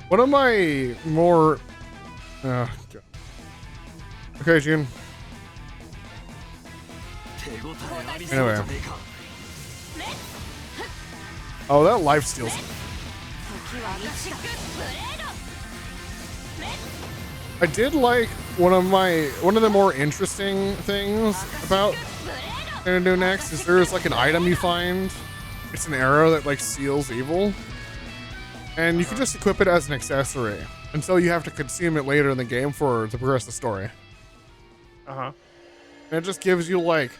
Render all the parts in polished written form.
One of my more God. Okay, June. Anyway. Oh, that life steals. I did like one of the more interesting things about Xanadu next is there's like an item you find. It's an arrow that like seals evil. And you can just equip it as an accessory until you have to consume it later in the game to progress the story. And it just gives you like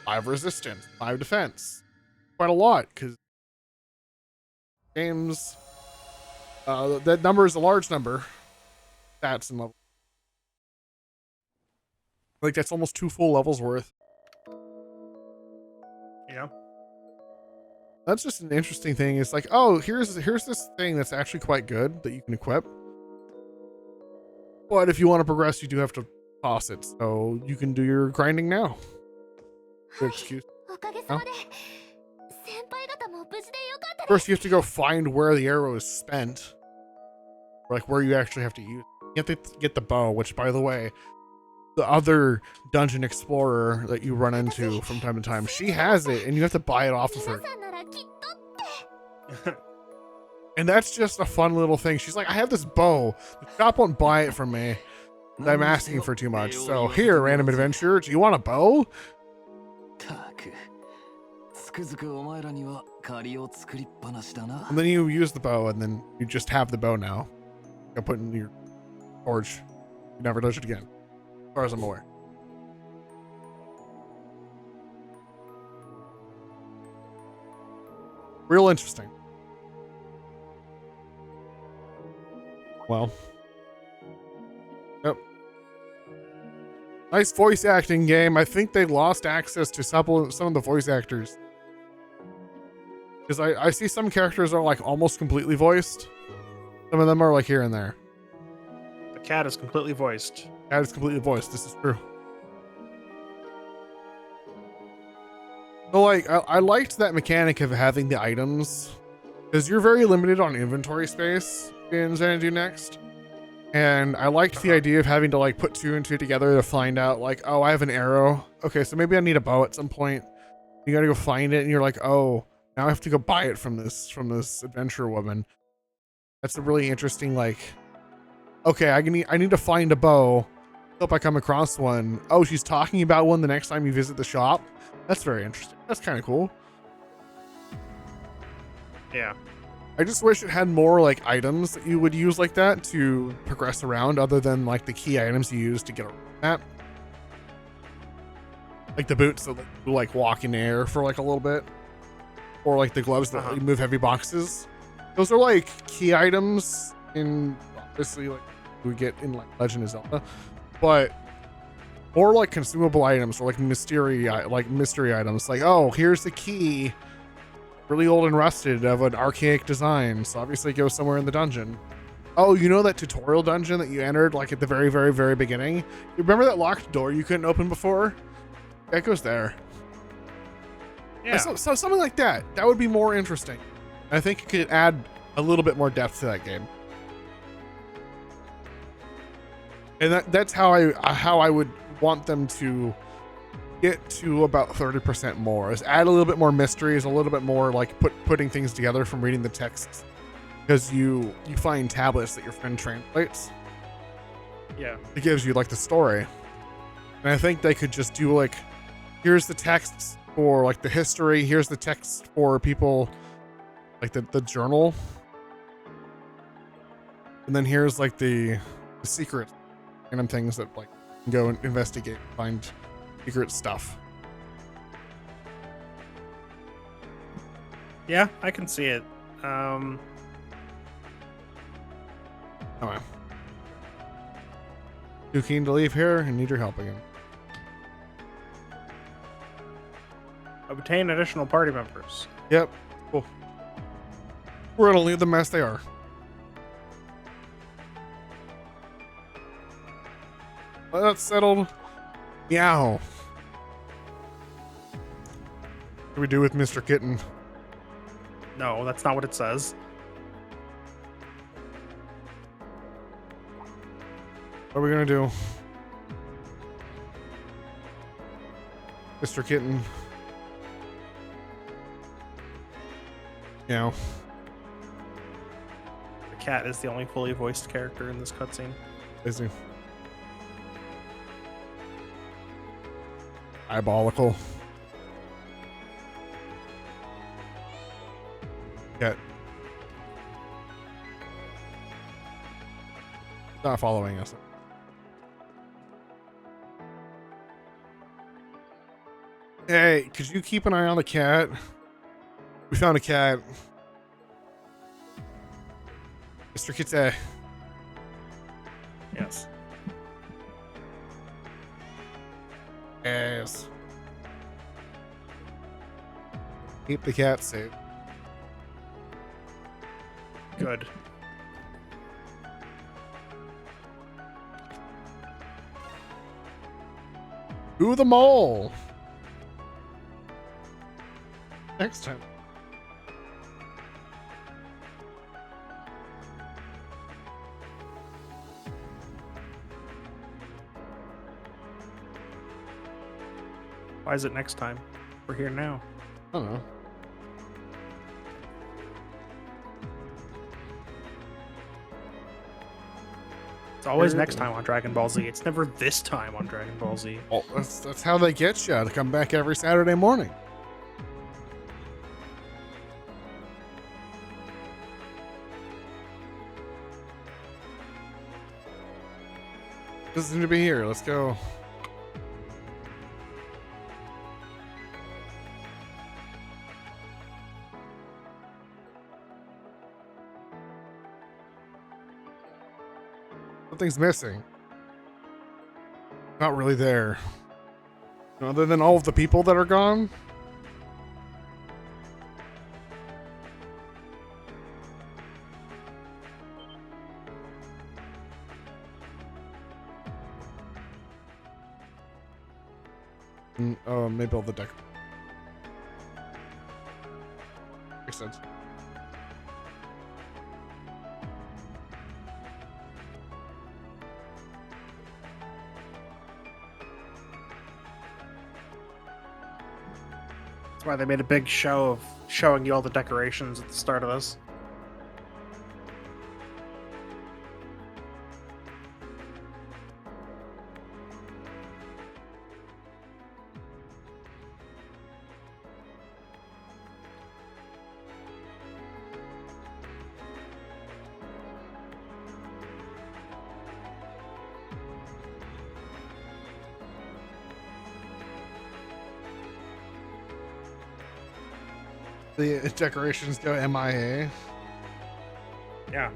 5 resistance, 5 defense. Quite a lot, because games that number is a large number. Stats and level. Like that's almost 2 full levels worth. Yeah. That's just an interesting thing. It's like, oh, here's this thing that's actually quite good that you can equip. But if you want to progress, you do have to toss it. So you can do your grinding now. Good excuse. No? First, you have to go find where the arrow is spent. Or like where you actually have to use it. You have to get the bow, which, by the way, the other dungeon explorer that you run into from time to time, she has it, and you have to buy it off of her. And that's just a fun little thing. She's like, I have this bow. The shop won't buy it from me. I'm asking for too much. So here, random adventurer, do you want a bow? And then you use the bow, and then you just have the bow now. You put it in your forge. You never touch it again, as far as I'm aware. Real interesting. Well. Yep. Nice voice acting game. I think they lost access to some of the voice actors. Because I see some characters are like almost completely voiced. Some of them are like here and there. The cat is completely voiced. Cat is completely voiced. This is true. So like, I liked that mechanic of having the items. Because you're very limited on inventory space in Xanadu Next. And I liked the idea of having to like put 2 and 2 together to find out like, oh, I have an arrow. Okay, so maybe I need a bow at some point. You gotta go find it, and you're like, oh, now I have to go buy it from this adventure woman. That's a really interesting, like, okay, I need to find a bow. Hope I come across one. Oh, she's talking about one the next time you visit the shop. That's very interesting. That's kind of cool. Yeah. I just wish it had more like items that you would use like that to progress around, other than like the key items you use to get around that. Like the boots that like walk in air for like a little bit. Or like the gloves that move heavy boxes. Those are like key items in, obviously, like we get in like Legend of Zelda, but more like consumable items or like mystery items. Like, oh, here's the key, really old and rusted, of an archaic design. So obviously it goes somewhere in the dungeon. Oh, you know that tutorial dungeon that you entered like at the very, very, very beginning? You remember that locked door you couldn't open before? That goes there. Yeah. So something like that. That would be more interesting. I think it could add a little bit more depth to that game. And that's how I would want them to get to about 30% more. Is add a little bit more mysteries, a little bit more like putting things together from reading the texts. Because you find tablets that your friend translates. Yeah. It gives you like the story. And I think they could just do like, here's the texts for like the history, here's the text for people like the journal, and then here's like the secret random things that like go and investigate, find secret stuff. Yeah, I can see it. Okay. Too keen to leave here and need your help again. Obtain additional party members. Yep. Cool. We're gonna leave them as they are. Well, that's settled. Meow. What do we do with Mr. Kitten? No, that's not what it says. What are we gonna do? Mr. Kitten. Meow. The cat is the only fully voiced character in this cutscene. Is he? Diabolical. Cat. Not following us. Hey, could you keep an eye on the cat? We found a cat. Mr. Kitty. Yes. Yes. Keep the cat safe. Good. Who the mole? Next time. Why is it next time? We're here now. I don't know. It's always next time on Dragon Ball Z. It's never this time on Dragon Ball Z. Well, that's how they get you to come back every Saturday morning. Doesn't need to be here. Let's go. Something's missing. Not really there. Other than all of the people that are gone. Maybe all the deck. Makes sense. That's why they made a big show of showing you all the decorations at the start of this. The decorations go MIA. Yeah.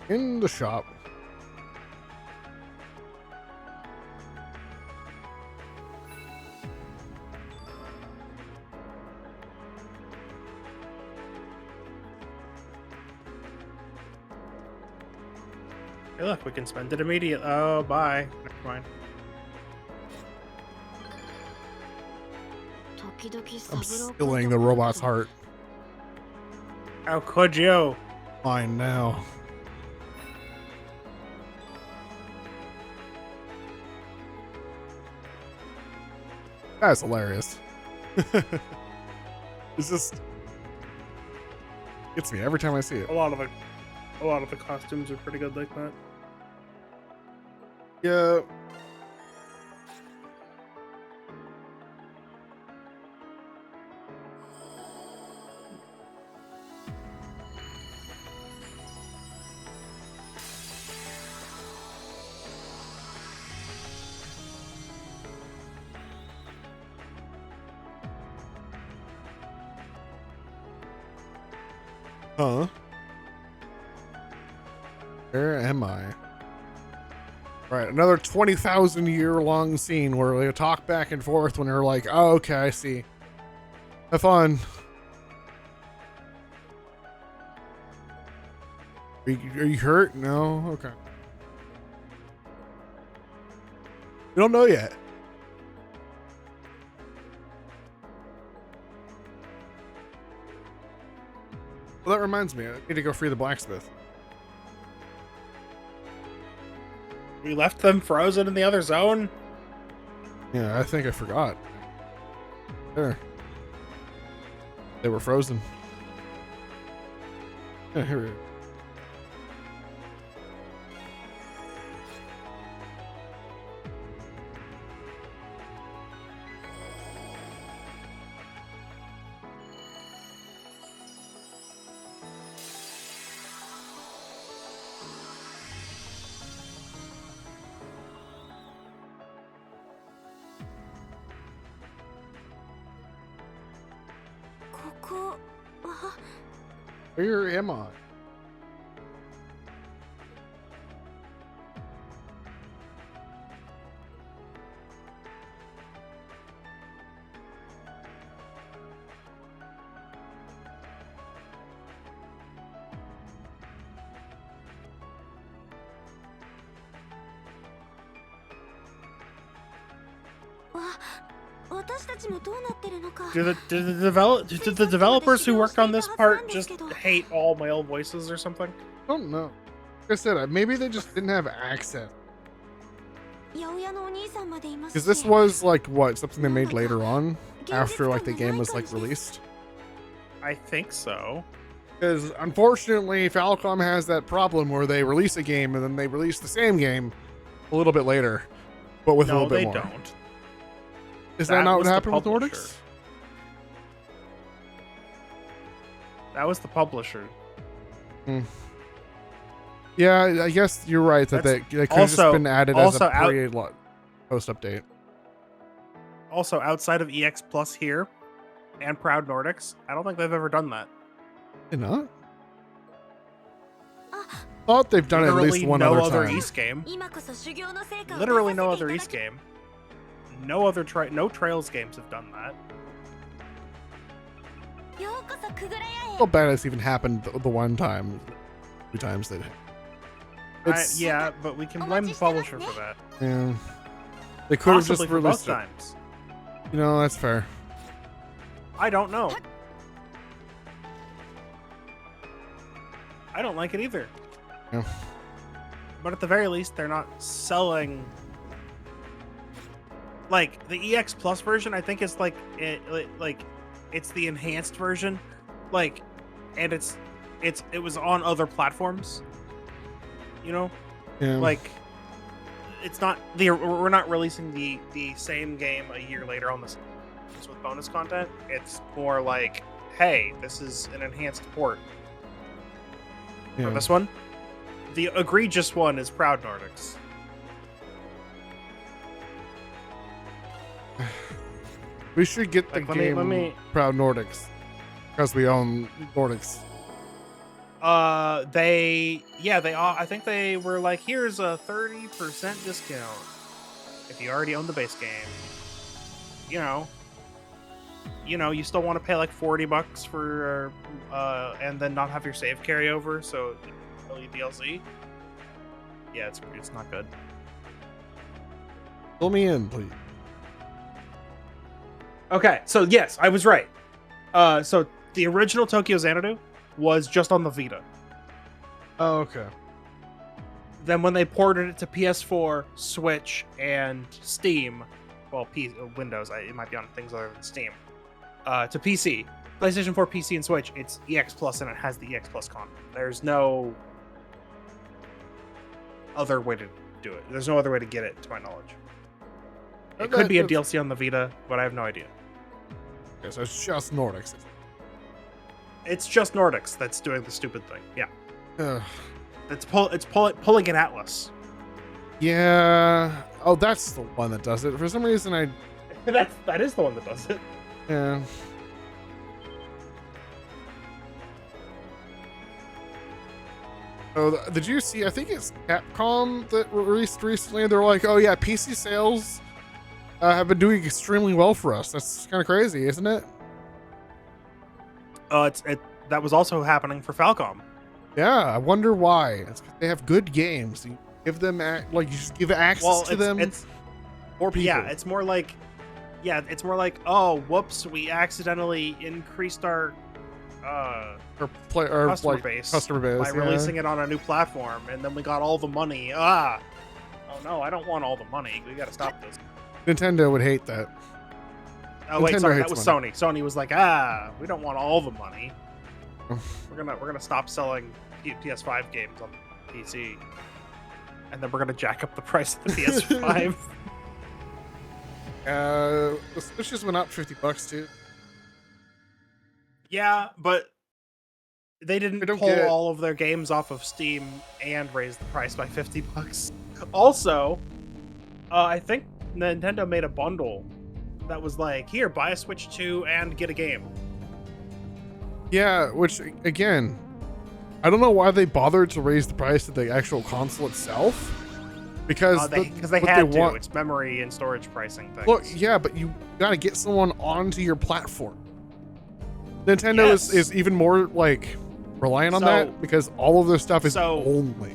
In the shop. Hey, look, we can spend it immediately. Oh, bye. Never mind. I'm stealing the robot's heart. How could you? Mine now. That's hilarious. It's just gets me every time I see it. A lot of the costumes are pretty good like that. Yeah. Huh? Where am I? Right, another 20,000 year long scene where they talk back and forth when they're like, oh, okay, I see. Have fun. Are you hurt? No? Okay. We don't know yet. Well, that reminds me, I need to go free the blacksmith. We left them frozen in the other zone? Yeah, I think I forgot. There. They were frozen. Yeah, here we go. Where am I? Do the developers who worked on this part just hate all male voices or something? I don't know. Like I said, maybe they just didn't have access. Because this was like what, something they made later on after like the game was like released. I think so. Because unfortunately, Falcom has that problem where they release a game and then they release the same game a little bit later, but with a little bit more. No, they don't. Is that not what happened with Nordics? That was the publisher. Hmm. Yeah, I guess you're right that they could have just been added as a post update. Also, outside of EX Plus here and Proud Nordics, I don't think they've ever done that. Did not? Thought they've done Literally at least one no other other time. East game. Literally no other East game. No other no Trails games have done that. I feel bad it's even happened the one time. 2 times they did. Yeah, but we can blame the publisher for that. Yeah. They could have just Possibly for both released it. times. You know, that's fair. I don't know. I don't like it either. Yeah. But at the very least, they're not selling. Like the EX Plus version, I think is like it's the enhanced version, like, and it was on other platforms. You know, Yeah. like it's not we're not releasing the same game a year later on this with bonus content. It's more like, hey, this is an enhanced port. For this one, the egregious one is Proud Nordics. We should get the game Proud Nordics because we own Nordics. I think they were like, here's a 30% discount if you already own the base game. You still want to pay like $40 for and then not have your save carry over, so early DLC. Yeah, it's not good. Fill me in, please. Okay, so yes, I was right. So the original Tokyo Xanadu was just on the Vita. Oh, okay. Then when they ported it to PS4, Switch, and Steam, well, Windows, it might be on things other than Steam, to PC, PlayStation 4, PC, and Switch, it's EX Plus, and it has the EX Plus content. There's no other way to do it. There's no other way to get it, to my knowledge. It could be a DLC on the Vita, but I have no idea. Okay, so it's just Nordics. It's just Nordics that's doing the stupid thing. Yeah. It's pulling an Atlas. Yeah. Oh, that's the one that does it. For some reason, that is the one that does it. Yeah. Oh, did you see? I think it's Capcom that released recently. They're like, oh yeah, PC sales have been doing extremely well for us. That's kind of crazy, isn't it? That was also happening for Falcom. Yeah, I wonder why. It's 'cause they have good games. You give them you just give access to them. It's More people. yeah, it's more like oh whoops, we accidentally increased our customer base by releasing it on a new platform, and then we got all the money. Oh no, I don't want all the money. We got to stop this. Nintendo would hate that. Oh wait, Nintendo sorry, that hates was money. Sony. Sony was like, we don't want all the money. We're gonna stop selling PS5 games on PC, and then we're gonna jack up the price of the PS5. The Switch just went up $50 too. Yeah, but they didn't don't pull get- all of their games off of Steam and raise the price by $50. Also, I think Nintendo made a bundle that was like, here, buy a Switch 2 and get a game. Yeah, which again, I don't know why they bothered to raise the price of the actual console itself. Because they what had to. want- It's memory and storage pricing things. Look, yeah, but you gotta get someone onto your platform. Nintendo Yes. is even more like reliant on So- that because all of their stuff is so- only.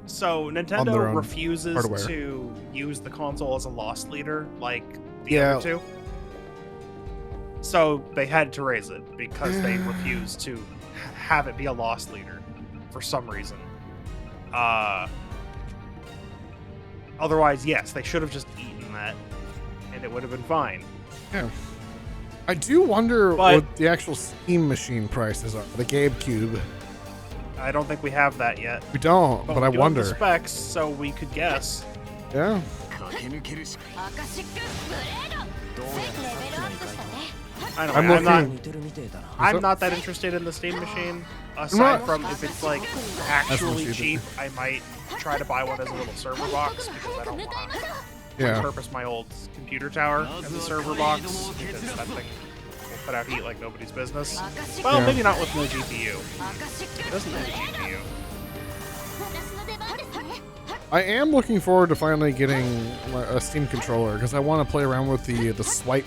So On their Nintendo own refuses hardware. to use the console as a loss leader like the Yeah. other two. So they had to raise it because they refused to have it be a loss leader for some reason. Otherwise, yes, they should have just eaten that, and it would have been fine. Yeah. I do wonder But- what the actual Steam machine prices are. The GameCube. I don't think we have that yet. We don't, but we I do have wonder. the specs, so we could guess. Yeah. 駆け抜けるしかアカシックブレードどうやらレベルアップしたね I don't I'm know. I'm not. looking- 似てるみてえだな I'm not that interested in the Steam machine. Aside not- from if it's like actually That's cheap, I might try to buy one as a little server box because I don't want to Yeah. repurpose my old computer tower as a server box because that thing will put out heat like nobody's business. Well, Yeah. maybe not with no GPU. アカシッ It ク doesn't need a GPU. 私の出番ですね I am looking forward to finally getting a Steam controller because I want to play around with the swipe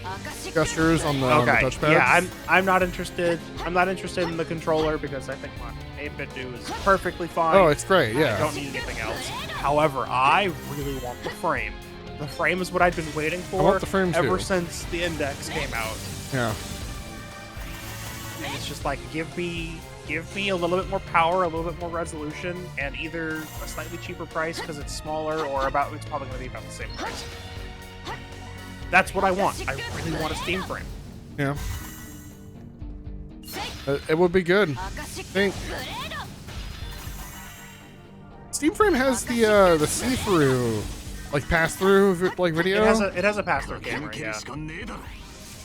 アカシック gestures on the Okay. touchpad. Yeah, I'm not interested. I'm not interested in the controller because I think what 8-bit do is perfectly fine. Oh, it's great. I Yeah. don't need anything else. However, I really want the frame. The frame is what I've been waiting for want the frame ever too. since the Index came out. Yeah. And it's just like give me a little bit more power, a little bit more resolution, and either a slightly cheaper price because it's smaller, or it's probably going to be about the same price. That's what I want. I really want a Steam frame. Yeah. It would be good. アカシック Think ブレード Steam Frame has the see-through like pass-through video. It has a pass-through 駆け抜 camera, ける yeah. しかねえだろ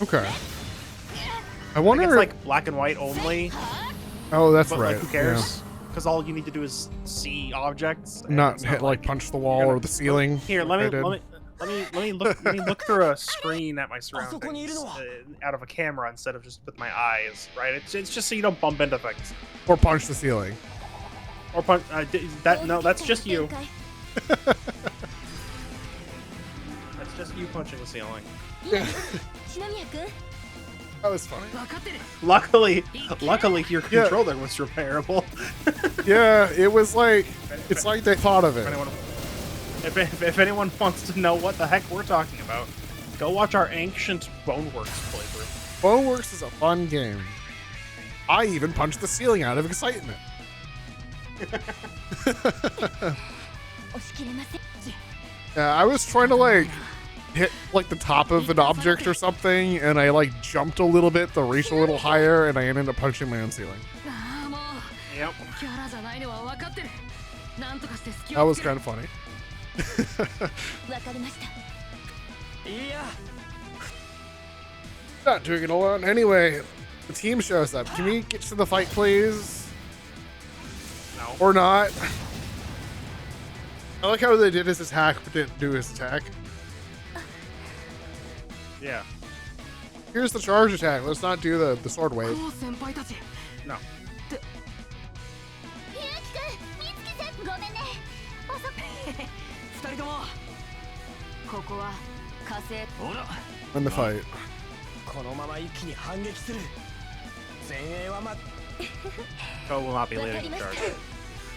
Okay. I Like, wonder. it's like black and white only, Oh, that's but right. like who cares? Because all you need to do is see objects. Yeah. and Not it's hit like punch the wall you're or gonna- the ceiling. Here, like I let did. me look through a screen at my surroundings そこにいるのは。out of a camera instead of just with my eyes, right? It's just so you don't bump into things Or punch the ceiling. or punch. No, that's just you. 展開 That's just you punching the ceiling. 篠宮君 That was funny. 分かってる Luckily, your Yeah. controller was repairable. Yeah, it was like it's like they thought of If it. anyone, if anyone wants to know what the heck we're talking about, go watch our ancient Boneworks playthrough. Boneworks is a fun game. I even punched the ceiling out of excitement. 押し切れません Yeah, I was trying to like hit like the top of an object or something, and I like jumped a little bit to reach a little higher, and I ended up punching my own ceiling. ああもう Yep. キャラじゃないのは分かってるなんとかして隙 That を was つけ kind of funny. 分かりました いや Not doing it alone. Anyway, the team shows up. Can we get to the fight, please? No. Or not? I like how they did his attack, but didn't do his attack. Yeah. Here's the charge attack. Let's not do the sword wave. こう先輩たち No. 二人ともここは火星 ほら In the fight. このまま一気に反撃する前衛はま Ko will not be leading the charge.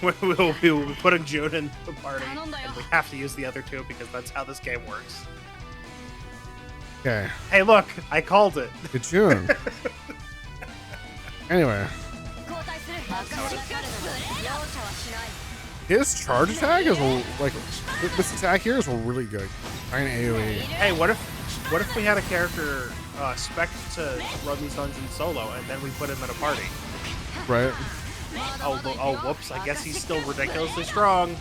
We'll be putting June in the party, and we have to use the other two because that's how this game works. Okay. Hey, look, I called it. Good June. Anyway, 交代する任せなさい容赦はしない his charge attack is like this attack here is really good. Trying AoE. Hey, what if we had a character spec to run these dungeons solo, and then we put him in a party? Right? Oh, whoops! I guess he's still ridiculously strong.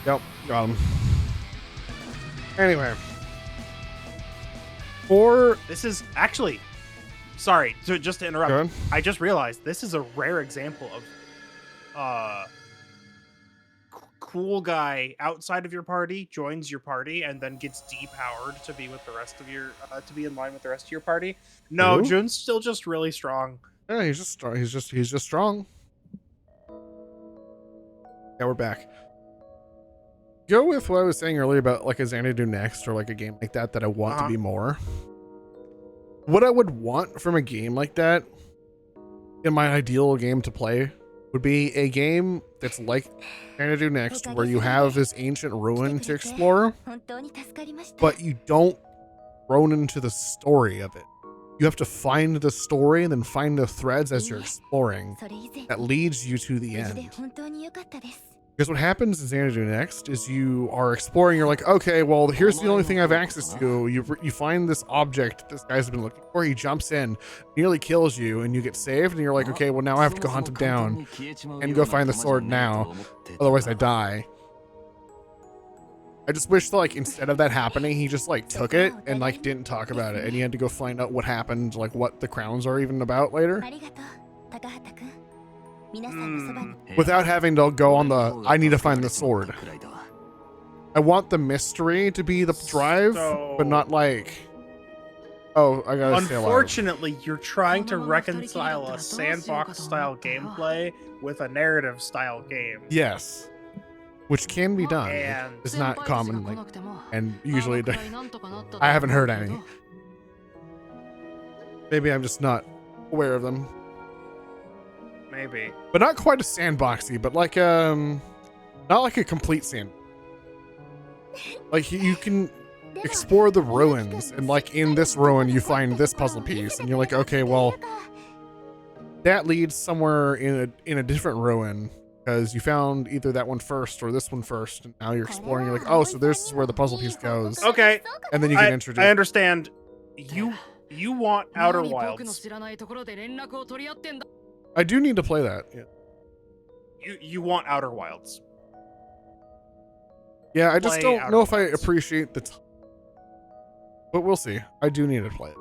Yep, got him. Anyway. For This is actually, sorry, just to interrupt. Go ahead. I just realized this is a rare example of cool guy outside of your party joins your party and then gets depowered to be with the rest of your to be in line with the rest of your party. No, Who? Jun's still just really strong. yeah, he's just strong. He's just strong. Yeah, we're back. Go with what I was saying earlier about like a Xanadu next or like a game like that I want to be more. What I would want from a game like that in my ideal game to play would be a game that's like Xanadu next where you have this ancient ruin to explore, 本当に助かりました but you don't thrown into the story of it. You have to find the story and then find the threads as you're exploring それ以前 that leads you to the 無事で end. 本当に良かったです Because what happens in Xanadu next is you are exploring. You're like, okay, well, here's the only thing I have access to. You find this object this guy's been looking for. He jumps in, nearly kills you, and you get saved. And you're like, okay, well, now I have to go hunt him down and go find the sword now. Otherwise, I die. I just wish that, like, instead of that happening, he just like took it and like didn't talk about it, and you had to go find out what happened, like what the crowns are even about later, ありがとう高畑くん皆さんのそばに without having to go on the I need to find the sword. I want the mystery to be the drive, but not like, oh, I gotta stay alive. Unfortunately, you're trying to reconcile a sandbox-style gameplay with a narrative-style game. Yes, which can be done. And It's not common, like, and usually I haven't heard any. Maybe I'm just not aware of them. maybe. But not quite a sandboxy, but like not like a complete sand. Like you can explore the ruins, and like in this ruin you find this puzzle piece, and you're like, okay, well, that leads somewhere in a different ruin because you found either that one first or this one first, and now you're exploring. You're like, oh, so this is where the puzzle piece goes, Okay, and then you can I introduce. understand. You want Outer Wilds. I do need to play that. Yeah, You want Outer Wilds. yeah. I just Play don't Outer know if I Wilds. appreciate the. But we'll see. I do need to play it.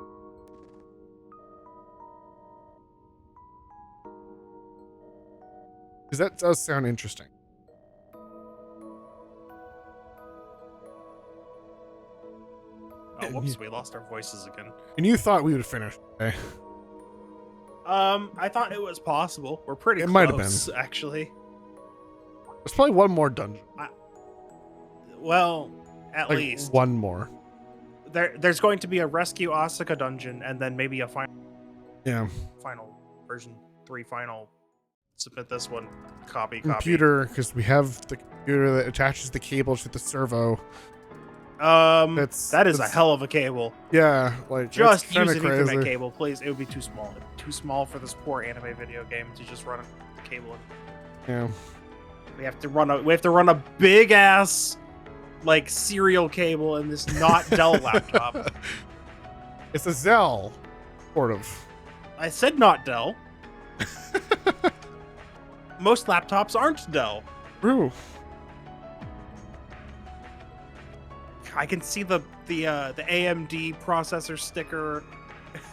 Because that does sound interesting. Oh, whoops, we lost our voices again. And you thought we would finish today. I thought it was possible. We're pretty It close, might have been. actually. There's probably one more dungeon. Well, at Like least. one more. There's going to be a Rescue Asuka dungeon, and then maybe a final version 3 final. Submit this one. Copy. Computer, because we have the computer that attaches the cable to the servo. That is a hell of a cable. Yeah, like Just it's use kinda an Ethernet crazy. cable, please. It would be too small. It'd be too small for this poor anime video game to just run a cable. Yeah. We have to run a big ass like serial cable in this not Dell laptop. It's a Zell, sort of. I said not Dell. Most laptops aren't Dell. True. I can see the AMD processor sticker.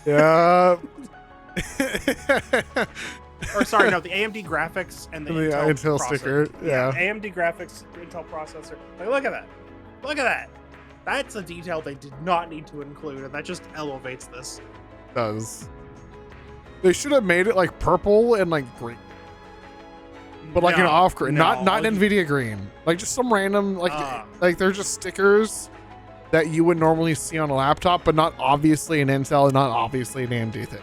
Yeah. Or sorry, no, the AMD graphics and the Intel processor. sticker. Yeah. AMD graphics, Intel processor. Like, look at that. Look at that. That's a detail they did not need to include, and that just elevates this. Does. They should have made it like purple and like green. but like an No, off green, not no. NVIDIA green, like just some random Ah. like they're just stickers that you would normally see on a laptop, but not obviously an Intel and not obviously an AMD thing.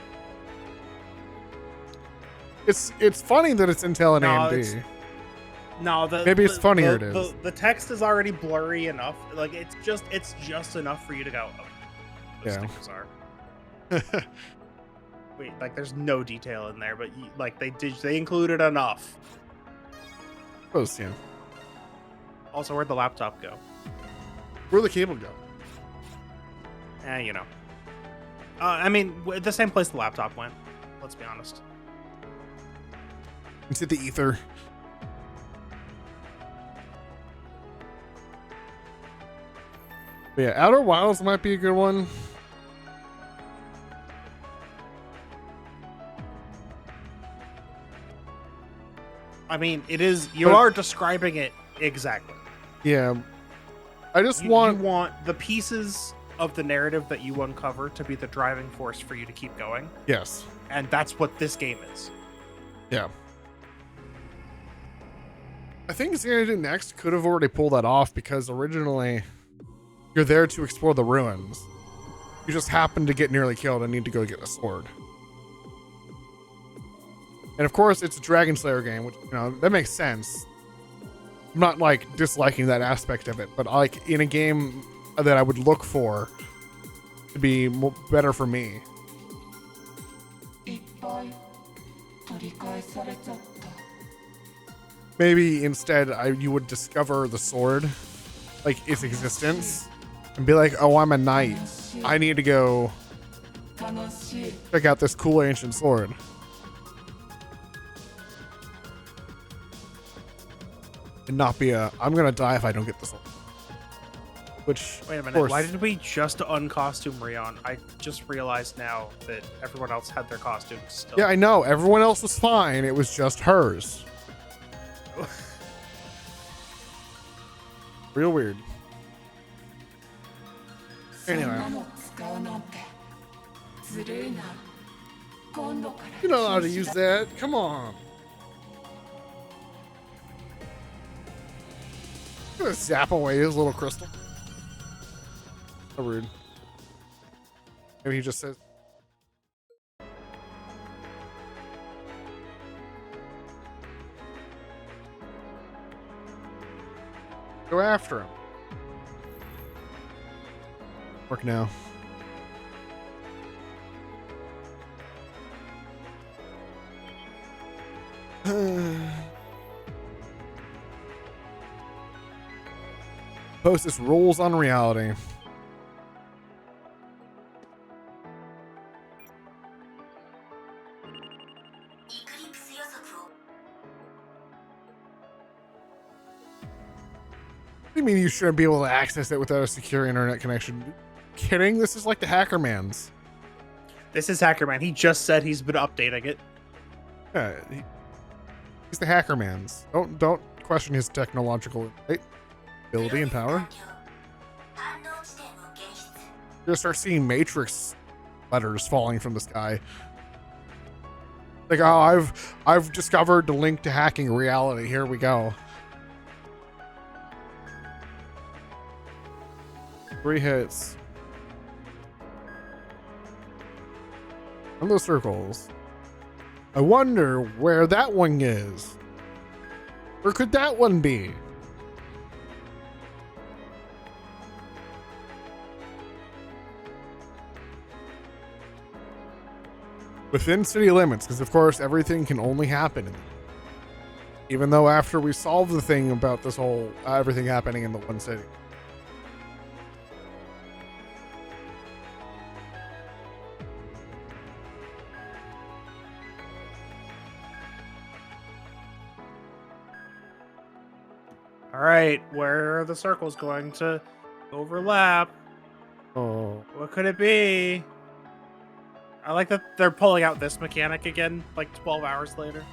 It's funny that it's Intel and AMD. No, Maybe it's funnier it is. The text is already blurry enough. Like it's just enough for you to go. Oh, those Yeah. stickers are. Wait, like there's no detail in there, but they included enough. Close, yeah. Also, where'd the laptop go? Where'd the cable go? You know. I mean, the same place the laptop went. Let's be honest. Into the ether. But yeah, Outer Wilds might be a good one. I mean, it is. You are describing it exactly. Yeah, I just You want the pieces of the narrative that you uncover to be the driving force for you to keep going, yes, and that's what this game is. yeah. I think Xanadu Next could have already pulled that off because originally you're there to explore the ruins. You just happen to get nearly killed and need to go get a sword. And of course, it's a Dragon Slayer game, which, you know, that makes sense. I'm not like disliking that aspect of it, but like in a game that I would look for to be better for me. Maybe instead you would discover the sword, like its existence, and be like, oh, I'm a knight. I need to go check out this cool ancient sword. And not be I'm gonna die if I don't get this one. Which, Wait a of minute. course, Why did we just uncostume Rion? I just realized now that everyone else had their costumes still. yeah, I know. Everyone else was fine. It was just hers. Real weird. Anyway. You know how to use that. Come on. I'm gonna zap away his little crystal. So rude. Maybe he just says. Go after him. Work now. Post this rules on reality. What do you mean you shouldn't be able to access it without a secure internet connection? Kidding? This is like the Hackerman's. This is Hackerman. He just said he's been updating it. Yeah, he's the Hackerman's. Don't question his technological ability and power. You're gonna start seeing Matrix letters falling from the sky. Like, oh, I've discovered the link to hacking reality. Here we go. 3 hits. On those circles. I wonder where that one is. Where could that one be? Within city limits, because of course everything can only happen in, even though after we solve the thing about this whole everything happening in the one city. All right, where are the circles going to overlap? Oh, What could it be? I like that they're pulling out this mechanic again, like 12 hours later.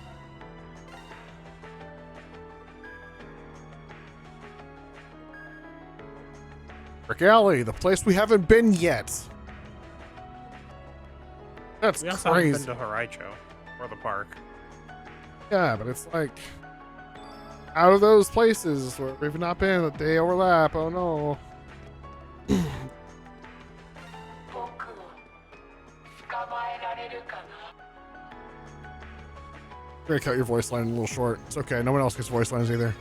Brick Alley, the place we haven't been yet. That's We also crazy. haven't been to Horacho or the park. Yeah, but it's like out of those places where we've not been, that they overlap. Oh no. We're gonna cut your voice line a little short. It's okay. No one else gets voice lines either.